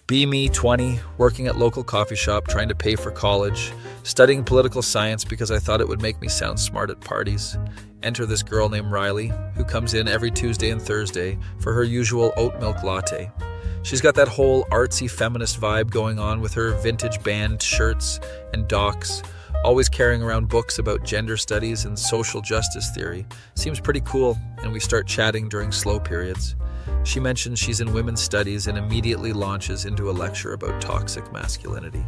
Be me, 20, working at local coffee shop, trying to pay for college, studying political science because I thought it would make me sound smart at parties. Enter this girl named Riley, who comes in every Tuesday and Thursday for her usual oat milk latte. She's got that whole artsy feminist vibe going on with her vintage band shirts and docs, always carrying around books about gender studies and social justice theory. Seems pretty cool, and we start chatting during slow periods. She mentions she's in women's studies and immediately launches into a lecture about toxic masculinity.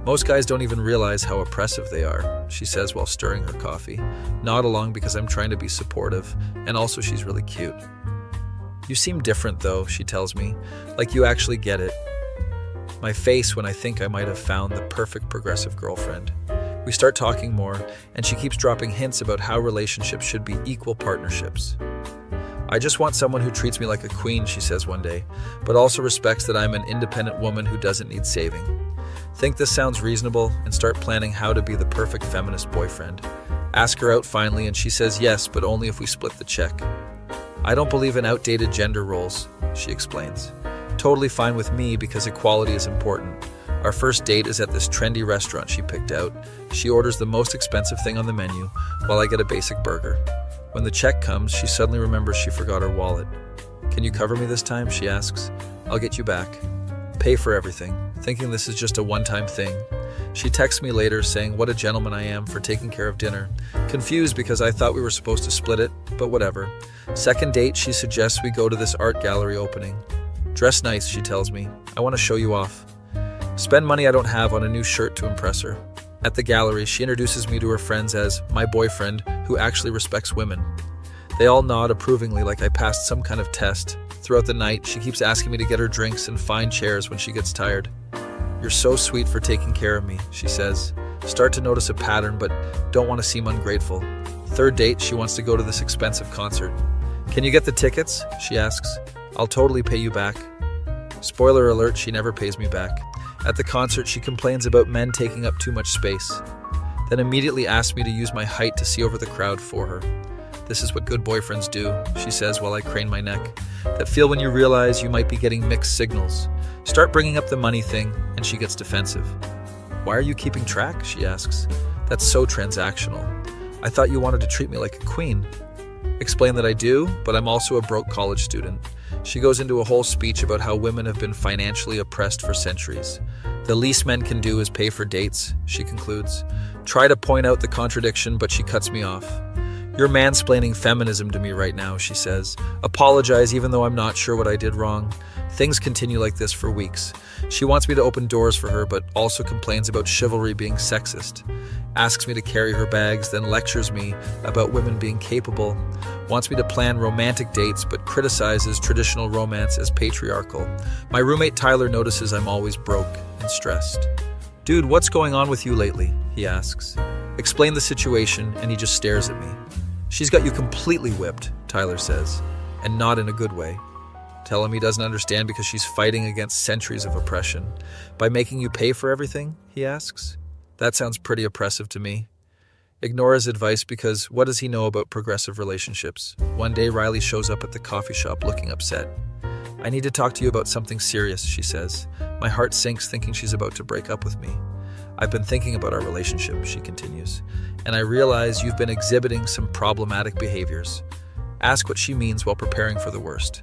Most guys don't even realize how oppressive they are, she says while stirring her coffee. Nod along because I'm trying to be supportive, and also she's really cute. You seem different though, she tells me, like you actually get it. My face when I think I might have found the perfect progressive girlfriend. We start talking more, and she keeps dropping hints about how relationships should be equal partnerships. I just want someone who treats me like a queen, she says one day, but also respects that I'm an independent woman who doesn't need saving. Think this sounds reasonable and start planning how to be the perfect feminist boyfriend. Ask her out finally and she says yes, but only if we split the check. I don't believe in outdated gender roles, she explains. Totally fine with me because equality is important. Our first date is at this trendy restaurant she picked out. She orders the most expensive thing on the menu while I get a basic burger. When the check comes, she suddenly remembers she forgot her wallet. Can you cover me this time? She asks. I'll get you back. Pay for everything, thinking this is just a one-time thing. She texts me later saying what a gentleman I am for taking care of dinner. Confused because I thought we were supposed to split it, but whatever. Second date, she suggests we go to this art gallery opening. Dress nice, she tells me. I want to show you off. Spend money I don't have on a new shirt to impress her. At the gallery, she introduces me to her friends as my boyfriend, who actually respects women. They all nod approvingly like I passed some kind of test. Throughout the night, she keeps asking me to get her drinks and find chairs when she gets tired. You're so sweet for taking care of me, she says. Start to notice a pattern, but don't want to seem ungrateful. Third date, she wants to go to this expensive concert. Can you get the tickets? She asks. I'll totally pay you back. Spoiler alert, she never pays me back. At the concert, she complains about men taking up too much space, then immediately asks me to use my height to see over the crowd for her. This is what good boyfriends do, she says while I crane my neck. That feel when you realize you might be getting mixed signals. Start bringing up the money thing, and she gets defensive. Why are you keeping track? She asks. That's so transactional. I thought you wanted to treat me like a queen. Explain that I do, but I'm also a broke college student. She goes into a whole speech about how women have been financially oppressed for centuries. The least men can do is pay for dates, she concludes. Try to point out the contradiction, but she cuts me off. You're mansplaining feminism to me right now, she says. Apologize even though I'm not sure what I did wrong. Things continue like this for weeks. She wants me to open doors for her, but also complains about chivalry being sexist. Asks me to carry her bags, then lectures me about women being capable. Wants me to plan romantic dates, but criticizes traditional romance as patriarchal. My roommate Tyler notices I'm always broke and stressed. Dude, what's going on with you lately? He asks. Explain the situation, and he just stares at me. She's got you completely whipped, Tyler says, and not in a good way. Tell him he doesn't understand because she's fighting against centuries of oppression. By making you pay for everything, he asks. That sounds pretty oppressive to me. Ignore his advice because what does he know about progressive relationships? One day, Riley shows up at the coffee shop looking upset. I need to talk to you about something serious, she says. My heart sinks thinking she's about to break up with me. I've been thinking about our relationship, she continues, and I realize you've been exhibiting some problematic behaviors. Ask what she means while preparing for the worst.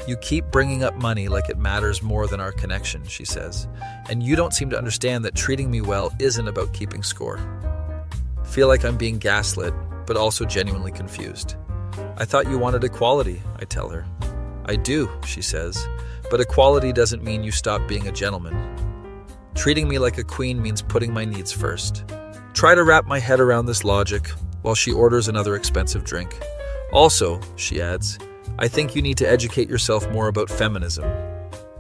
You keep bringing up money like it matters more than our connection, she says, and you don't seem to understand that treating me well isn't about keeping score. Feel like I'm being gaslit, but also genuinely confused. I thought you wanted equality, I tell her. I do, she says, but equality doesn't mean you stop being a gentleman. Treating me like a queen means putting my needs first. Try to wrap my head around this logic while she orders another expensive drink. Also, she adds, I think you need to educate yourself more about feminism.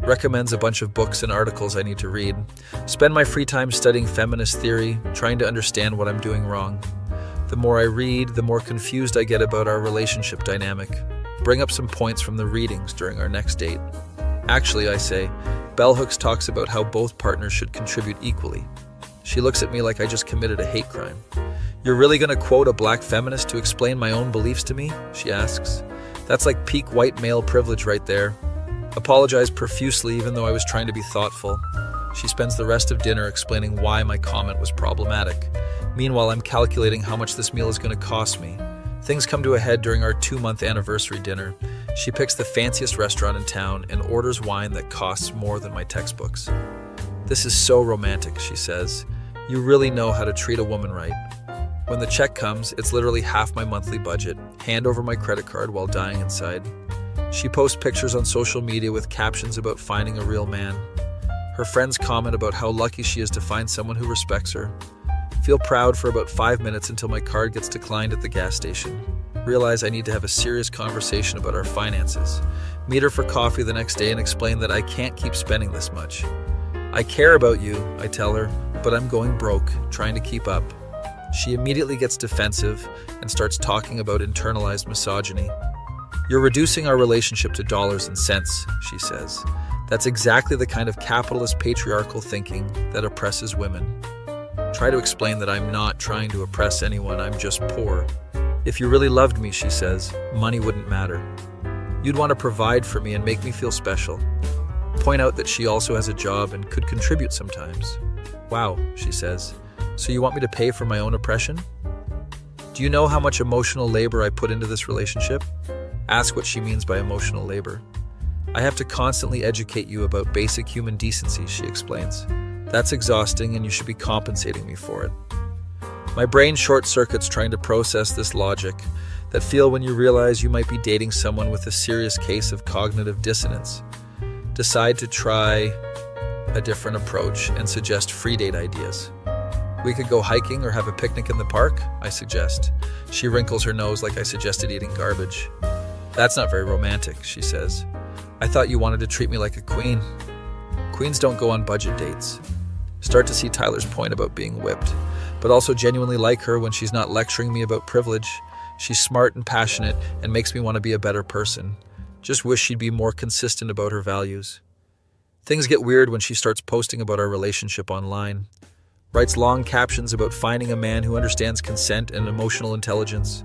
Recommends a bunch of books and articles I need to read. Spend my free time studying feminist theory, trying to understand what I'm doing wrong. The more I read, the more confused I get about our relationship dynamic. Bring up some points from the readings during our next date. Actually, I say, Bell Hooks talks about how both partners should contribute equally. She looks at me like I just committed a hate crime. You're really going to quote a black feminist to explain my own beliefs to me? She asks. That's like peak white male privilege right there. Apologized profusely even though I was trying to be thoughtful. She spends the rest of dinner explaining why my comment was problematic. Meanwhile, I'm calculating how much this meal is going to cost me. Things come to a head during our 2-month anniversary dinner. She picks the fanciest restaurant in town and orders wine that costs more than my textbooks. "This is so romantic," she says. "You really know how to treat a woman right." When the check comes, it's literally half my monthly budget. Hand over my credit card while dying inside. She posts pictures on social media with captions about finding a real man. Her friends comment about how lucky she is to find someone who respects her. Feel proud for about 5 minutes until my card gets declined at the gas station. Realize I need to have a serious conversation about our finances. Meet her for coffee the next day and explain that I can't keep spending this much. "I care about you," I tell her, "but I'm going broke, trying to keep up." She immediately gets defensive and starts talking about internalized misogyny. "You're reducing our relationship to dollars and cents," she says. "That's exactly the kind of capitalist patriarchal thinking that oppresses women." Try to explain that I'm not trying to oppress anyone, I'm just poor. "If you really loved me," she says, "money wouldn't matter. You'd want to provide for me and make me feel special." Point out that she also has a job and could contribute sometimes. "Wow," she says, "so you want me to pay for my own oppression?" "Do you know how much emotional labor I put into this relationship?" Ask what she means by emotional labor. "I have to constantly educate you about basic human decency," she explains. "That's exhausting and you should be compensating me for it." My brain short-circuits trying to process this logic, that feel when you realize you might be dating someone with a serious case of cognitive dissonance. Decide to try a different approach and suggest free date ideas. "We could go hiking or have a picnic in the park," I suggest. She wrinkles her nose like I suggested eating garbage. "That's not very romantic," she says. "I thought you wanted to treat me like a queen." Queens don't go on budget dates. Start to see Tyler's point about being whipped, but also genuinely like her when she's not lecturing me about privilege. She's smart and passionate and makes me want to be a better person. Just wish she'd be more consistent about her values. Things get weird when she starts posting about our relationship online. Writes long captions about finding a man who understands consent and emotional intelligence.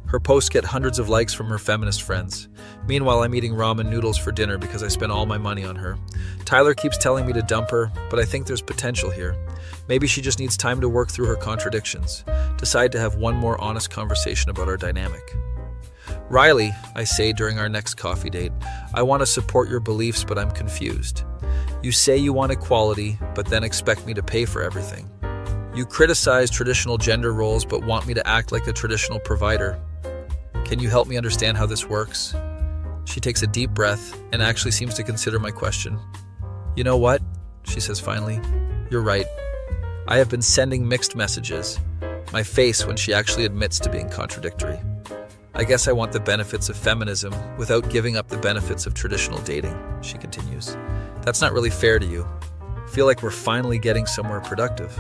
Her posts get hundreds of likes from her feminist friends. Meanwhile, I'm eating ramen noodles for dinner because I spent all my money on her. Tyler keeps telling me to dump her, but I think there's potential here. Maybe she just needs time to work through her contradictions. Decide to have one more honest conversation about our dynamic. "Riley," I say during our next coffee date, "I want to support your beliefs, but I'm confused. You say you want equality, but then expect me to pay for everything. You criticize traditional gender roles, but want me to act like a traditional provider. Can you help me understand how this works?" She takes a deep breath and actually seems to consider my question. "You know what?" she says finally. "You're right. I have been sending mixed messages." My face when she actually admits to being contradictory. "I guess I want the benefits of feminism without giving up the benefits of traditional dating," she continues. "That's not really fair to you. Feel like we're finally getting somewhere productive."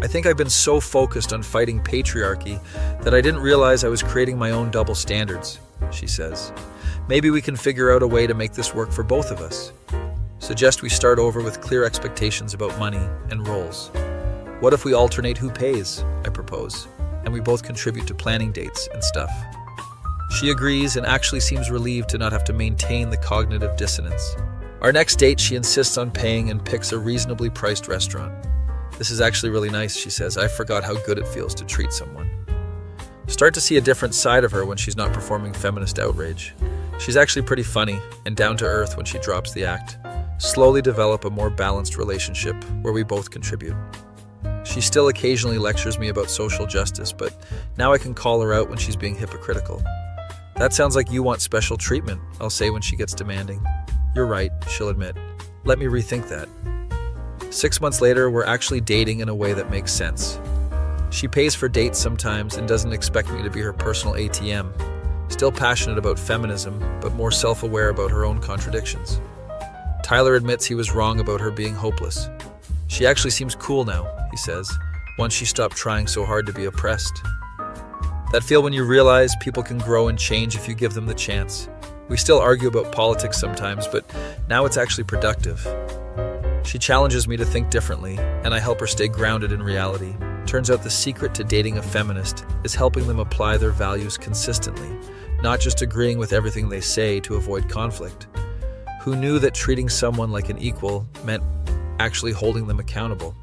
"I think I've been so focused on fighting patriarchy that I didn't realize I was creating my own double standards," she says. "Maybe we can figure out a way to make this work for both of us. Suggest we start over with clear expectations about money and roles. What if we alternate who pays?" I propose, and we both contribute to planning dates and stuff. She agrees and actually seems relieved to not have to maintain the cognitive dissonance. Our next date, she insists on paying and picks a reasonably priced restaurant. "This is actually really nice," she says. "I forgot how good it feels to treat someone." Start to see a different side of her when she's not performing feminist outrage. She's actually pretty funny and down to earth when she drops the act. Slowly develop a more balanced relationship where we both contribute. She still occasionally lectures me about social justice, but now I can call her out when she's being hypocritical. "That sounds like you want special treatment," I'll say when she gets demanding. "You're right," she'll admit. "Let me rethink that." 6 months later, we're actually dating in a way that makes sense. She pays for dates sometimes and doesn't expect me to be her personal ATM. Still passionate about feminism, but more self-aware about her own contradictions. Tyler admits he was wrong about her being hopeless. "She actually seems cool now," he says, "once she stopped trying so hard to be oppressed." That feel when you realize people can grow and change if you give them the chance. We still argue about politics sometimes, but now it's actually productive. She challenges me to think differently, and I help her stay grounded in reality. Turns out the secret to dating a feminist is helping them apply their values consistently, not just agreeing with everything they say to avoid conflict. who knew that treating someone like an equal meant actually holding them accountable.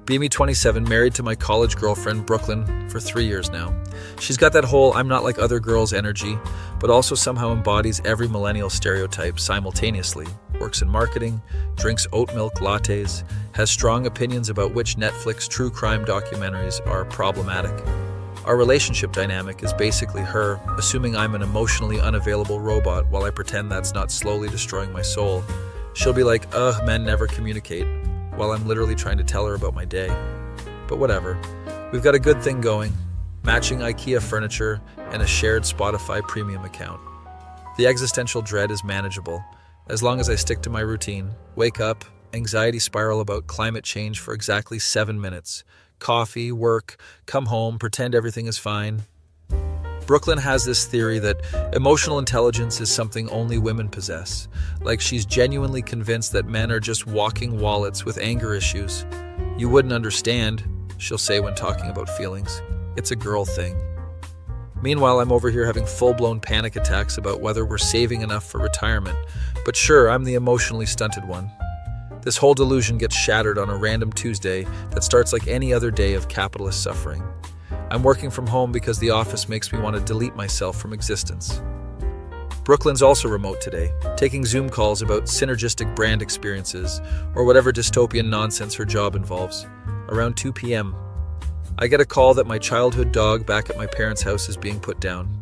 BME 27, married to my college girlfriend, Brooklyn, for 3 years now. She's got that whole I'm not like other girls energy, but also somehow embodies every millennial stereotype simultaneously. Works in marketing, drinks oat milk lattes, has strong opinions about which Netflix true crime documentaries are problematic. Our relationship dynamic is basically her assuming I'm an emotionally unavailable robot while I pretend that's not slowly destroying my soul. She'll be like, men never communicate, while I'm literally trying to tell her about my day. But whatever. We've got a good thing going, matching IKEA furniture and a shared Spotify premium account. The existential dread is manageable, as long as I stick to my routine. Wake up, anxiety spiral about climate change for exactly 7 minutes. Coffee, work, come home, pretend everything is fine. Brooklyn has this theory that emotional intelligence is something only women possess. Like she's genuinely convinced that men are just walking wallets with anger issues. You wouldn't understand, she'll say when talking about feelings. It's a girl thing. Meanwhile, I'm over here having full-blown panic attacks about whether we're saving enough for retirement. But sure, I'm the emotionally stunted one. This whole delusion gets shattered on a random Tuesday that starts like any other day of capitalist suffering. I'm working from home because the office makes me want to delete myself from existence. Brooklyn's also remote today, taking Zoom calls about synergistic brand experiences or whatever dystopian nonsense her job involves. Around 2 p.m., I get a call that my childhood dog back at my parents' house is being put down.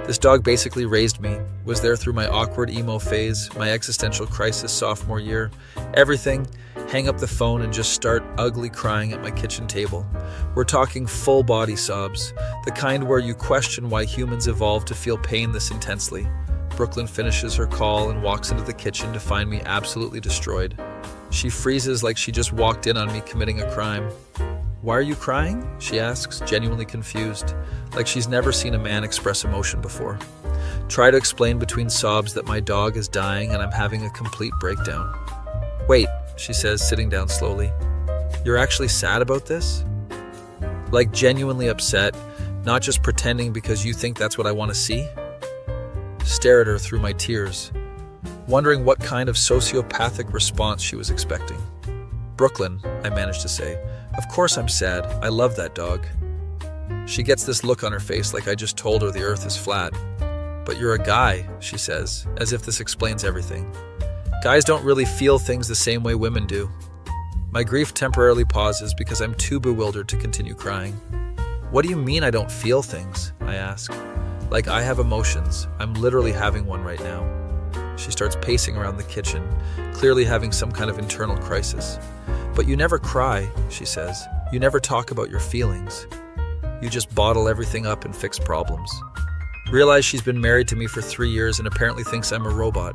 This dog basically raised me, was there through my awkward emo phase, my existential crisis sophomore year, everything. Hang up the phone and just start ugly crying at my kitchen table. We're talking full body sobs, the kind where you question why humans evolved to feel pain this intensely. Brooklyn finishes her call and walks into the kitchen to find me absolutely destroyed. She freezes like she just walked in on me committing a crime. "Why are you crying?" she asks, genuinely confused, like she's never seen a man express emotion before. Try to explain between sobs that my dog is dying and I'm having a complete breakdown. "Wait," she says, sitting down slowly. "You're actually sad about this?" Like genuinely upset, not just pretending because you think that's what I want to see? Stare at her through my tears, wondering what kind of sociopathic response she was expecting. "Brooklyn," I managed to say, "of course I'm sad. I love that dog." She gets this look on her face like I just told her the earth is flat. "But you're a guy," she says, as if this explains everything. "Guys don't really feel things the same way women do." My grief temporarily pauses because I'm too bewildered to continue crying. "What do you mean I don't feel things?" I ask. "Like I have emotions. I'm literally having one right now." She starts pacing around the kitchen, clearly having some kind of internal crisis. "But you never cry," she says. "You never talk about your feelings. You just bottle everything up and fix problems." Realize she's been married to me for 3 years and apparently thinks I'm a robot.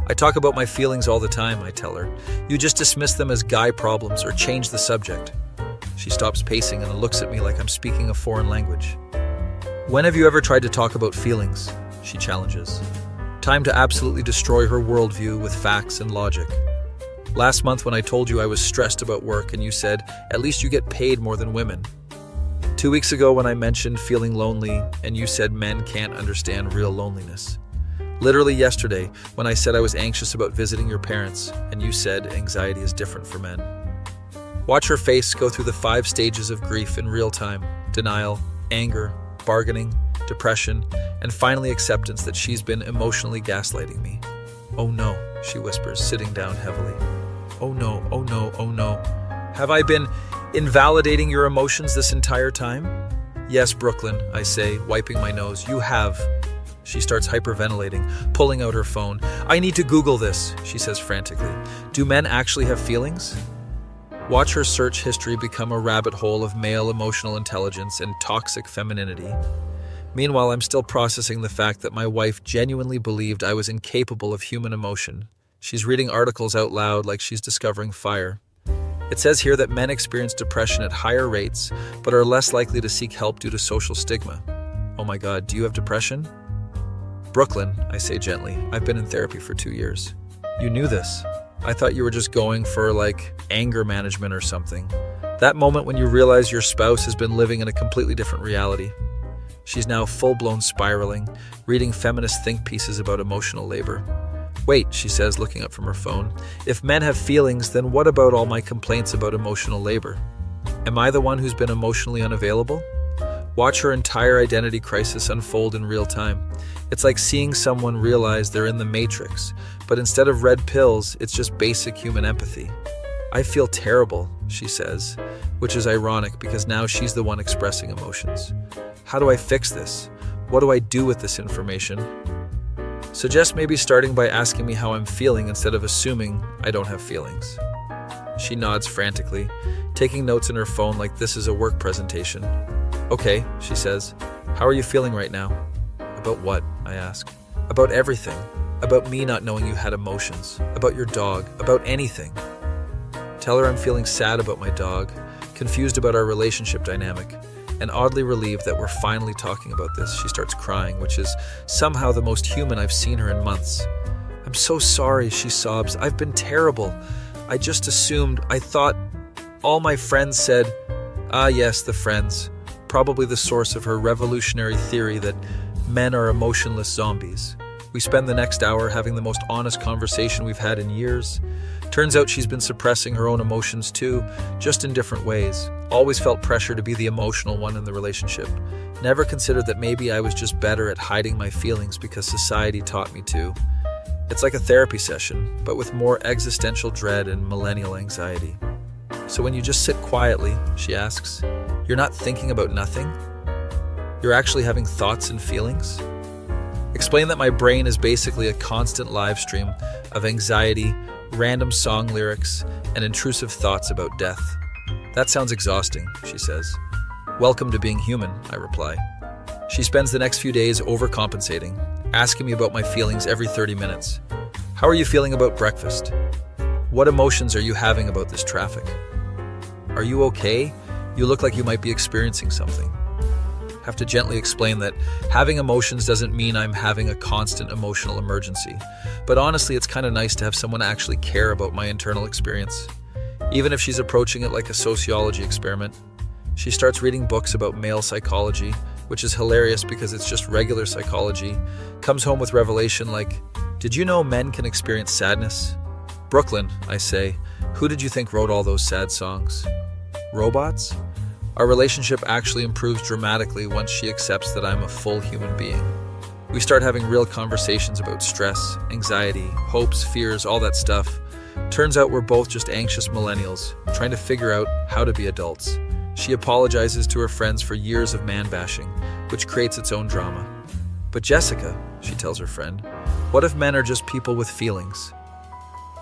"I talk about my feelings all the time," I tell her. "You just dismiss them as guy problems or change the subject." She stops pacing and looks at me like I'm speaking a foreign language. "When have you ever tried to talk about feelings?" she challenges. Time to absolutely destroy her worldview with facts and logic. "Last month when I told you I was stressed about work and you said, 'At least you get paid more than women.' 2 weeks ago when I mentioned feeling lonely and you said men can't understand real loneliness. Literally yesterday when I said I was anxious about visiting your parents and you said anxiety is different for men." Watch her face go through the 5 stages of grief in real time: denial, anger, bargaining, depression, and finally acceptance that she's been emotionally gaslighting me. "Oh no," she whispers, sitting down heavily. "Oh no, oh no, oh no. Have I been invalidating your emotions this entire time?" "Yes, Brooklyn," I say, wiping my nose. "You have." She starts hyperventilating, pulling out her phone. "I need to Google this," she says frantically. "Do men actually have feelings?" Watch her search history become a rabbit hole of male emotional intelligence and toxic femininity. Meanwhile, I'm still processing the fact that my wife genuinely believed I was incapable of human emotion. She's reading articles out loud like she's discovering fire. It says here that men experience depression at higher rates, but are less likely to seek help due to social stigma. Oh my God, do you have depression? "Brooklyn," I say gently, "I've been in therapy for 2 years. You knew this. I thought you were just going for, anger management or something. That moment when you realize your spouse has been living in a completely different reality. She's now full-blown spiraling, reading feminist think pieces about emotional labor. Wait, she says, looking up from her phone. If men have feelings, then what about all my complaints about emotional labor? Am I the one who's been emotionally unavailable? Watch her entire identity crisis unfold in real time. It's like seeing someone realize they're in the Matrix, but instead of red pills, it's just basic human empathy. I feel terrible, she says, which is ironic because now she's the one expressing emotions. How do I fix this? What do I do with this information? Suggest maybe starting by asking me how I'm feeling instead of assuming I don't have feelings. She nods frantically, taking notes in her phone like this is a work presentation. Okay, she says. How are you feeling right now? About what? I ask. About everything. About me not knowing you had emotions. About your dog. About anything. Tell her I'm feeling sad about my dog, confused about our relationship dynamic, and oddly relieved that we're finally talking about this. She starts crying, which is somehow the most human I've seen her in months. I'm so sorry, she sobs. I've been terrible. I just assumed, I thought, all my friends said, yes, the friends. Probably the source of her revolutionary theory that men are emotionless zombies. We spend the next hour having the most honest conversation we've had in years. Turns out she's been suppressing her own emotions too, just in different ways. Always felt pressure to be the emotional one in the relationship. Never considered that maybe I was just better at hiding my feelings because society taught me to. It's like a therapy session, but with more existential dread and millennial anxiety. So when you just sit quietly, she asks, you're not thinking about nothing? You're actually having thoughts and feelings? Explain that my brain is basically a constant live stream of anxiety, random song lyrics, and intrusive thoughts about death. That sounds exhausting, she says. Welcome to being human, I reply. She spends the next few days overcompensating, asking me about my feelings every 30 minutes. How are you feeling about breakfast? What emotions are you having about this traffic? Are you okay? You look like you might be experiencing something. Have to gently explain that having emotions doesn't mean I'm having a constant emotional emergency. But honestly, it's kind of nice to have someone actually care about my internal experience. Even if she's approaching it like a sociology experiment. She starts reading books about male psychology, which is hilarious because it's just regular psychology. Comes home with revelation like, did you know men can experience sadness? Brooklyn, I say, who did you think wrote all those sad songs? Robots? Our relationship actually improves dramatically once she accepts that I'm a full human being. We start having real conversations about stress, anxiety, hopes, fears, all that stuff. Turns out we're both just anxious millennials, trying to figure out how to be adults. She apologizes to her friends for years of man-bashing, which creates its own drama. But Jessica, she tells her friend, what if men are just people with feelings?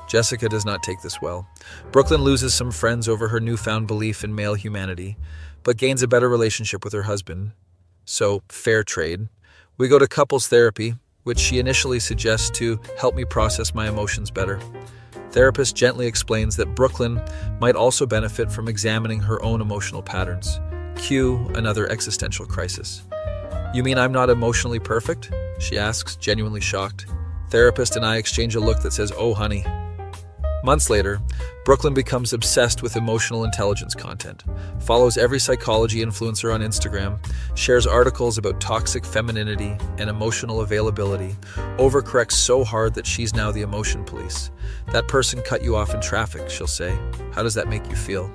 Jessica does not take this well. Brooklyn loses some friends over her newfound belief in male humanity, but gains a better relationship with her husband. So, fair trade. We go to couples therapy, which she initially suggests to help me process my emotions better. Therapist gently explains that Brooklyn might also benefit from examining her own emotional patterns. Cue another existential crisis. You mean I'm not emotionally perfect? She asks, genuinely shocked. Therapist and I exchange a look that says, oh honey. Months later, Brooklyn becomes obsessed with emotional intelligence content, follows every psychology influencer on Instagram, shares articles about toxic femininity and emotional availability, overcorrects so hard that she's now the emotion police. That person cut you off in traffic, she'll say. How does that make you feel?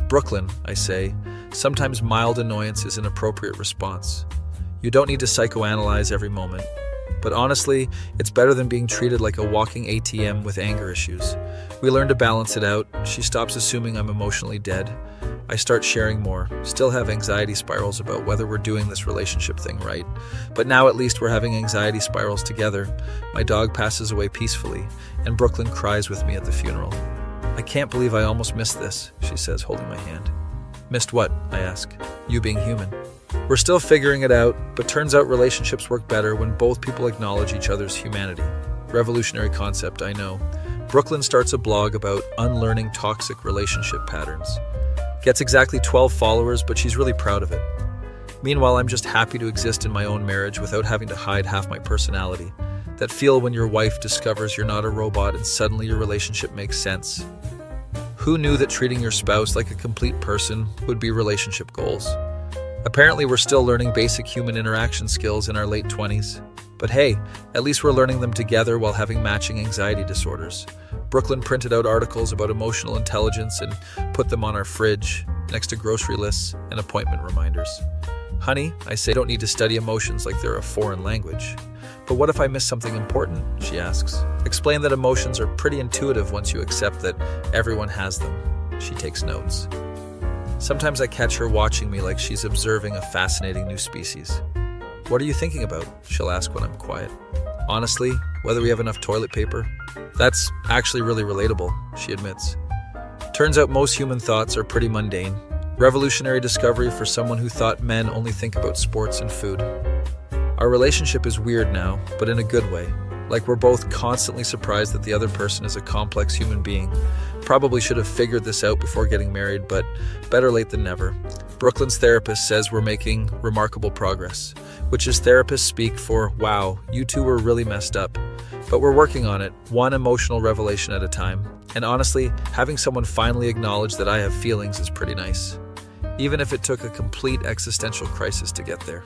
Brooklyn, I say, sometimes mild annoyance is an appropriate response. You don't need to psychoanalyze every moment. But honestly, it's better than being treated like a walking ATM with anger issues. We learn to balance it out. She stops assuming I'm emotionally dead. I start sharing more. Still have anxiety spirals about whether we're doing this relationship thing right. But now at least we're having anxiety spirals together. My dog passes away peacefully, and Brooklyn cries with me at the funeral. I can't believe I almost missed this, she says, holding my hand. Missed what? I ask. You being human. We're still figuring it out, but turns out relationships work better when both people acknowledge each other's humanity. Revolutionary concept, I know. Brooklyn starts a blog about unlearning toxic relationship patterns. Gets exactly 12 followers, but she's really proud of it. Meanwhile, I'm just happy to exist in my own marriage without having to hide half my personality. That feel when your wife discovers you're not a robot and suddenly your relationship makes sense. Who knew that treating your spouse like a complete person would be relationship goals? Apparently, we're still learning basic human interaction skills in our late 20s. But hey, at least we're learning them together while having matching anxiety disorders. Brooklyn printed out articles about emotional intelligence and put them on our fridge, next to grocery lists and appointment reminders. Honey, I say, I don't need to study emotions like they're a foreign language. But what if I miss something important? She asks. Explain that emotions are pretty intuitive once you accept that everyone has them. She takes notes. Sometimes I catch her watching me like she's observing a fascinating new species. What are you thinking about? She'll ask when I'm quiet. Honestly, whether we have enough toilet paper? That's actually really relatable, she admits. Turns out most human thoughts are pretty mundane. Revolutionary discovery for someone who thought men only think about sports and food. Our relationship is weird now, but in a good way. Like we're both constantly surprised that the other person is a complex human being. Probably should have figured this out before getting married, but better late than never. Brooklyn's therapist says we're making remarkable progress, which is therapists speak for, wow, you two were really messed up. But we're working on it, one emotional revelation at a time. And honestly, having someone finally acknowledge that I have feelings is pretty nice. Even if it took a complete existential crisis to get there.